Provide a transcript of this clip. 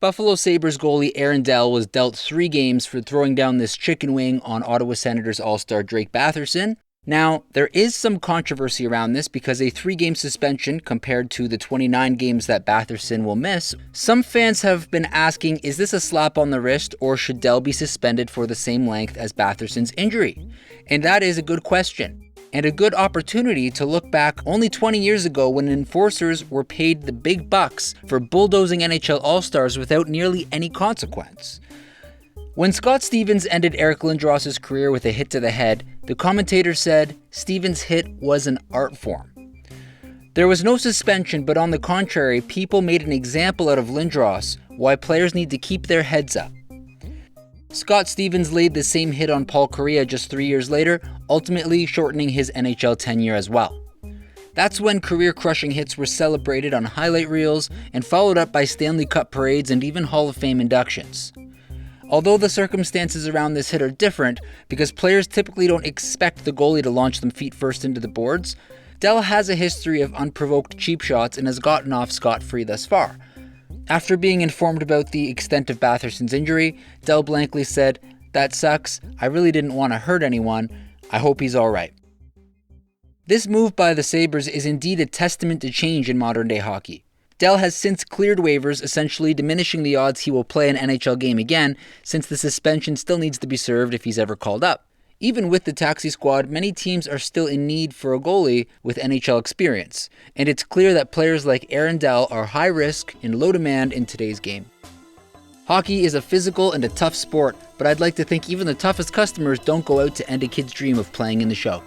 Buffalo Sabres goalie Aaron Dell was dealt 3 games for throwing down this chicken wing on Ottawa Senators All-Star Drake Batherson. Now, there is some controversy around this because a 3-game suspension compared to the 29 games that Batherson will miss. Some fans have been asking, is this a slap on the wrist or should Dell be suspended for the same length as Batherson's injury? And that is a good question. And a good opportunity to look back only 20 years ago when enforcers were paid the big bucks for bulldozing NHL All-Stars without nearly any consequence. When Scott Stevens ended Eric Lindros's career with a hit to the head, the commentator said Stevens' hit was an art form. There was no suspension, but on the contrary, people made an example out of Lindros, why players need to keep their heads up. Scott Stevens laid the same hit on Paul Kariya just 3 years later, ultimately shortening his NHL tenure as well. That's when career-crushing hits were celebrated on highlight reels and followed up by Stanley Cup parades and even Hall of Fame inductions. Although the circumstances around this hit are different, because players typically don't expect the goalie to launch them feet first into the boards, Dell has a history of unprovoked cheap shots and has gotten off scot-free thus far. After being informed about the extent of Batherson's injury, Dell blankly said, "That sucks. I really didn't want to hurt anyone. I hope he's alright." This move by the Sabres is indeed a testament to change in modern-day hockey. Dell has since cleared waivers, essentially diminishing the odds he will play an NHL game again, since the suspension still needs to be served if he's ever called up. Even with the taxi squad, many teams are still in need for a goalie with NHL experience, and it's clear that players like Aaron Dell are high risk and low demand in today's game. Hockey is a physical and a tough sport, but I'd like to think even the toughest customers don't go out to end a kid's dream of playing in the show.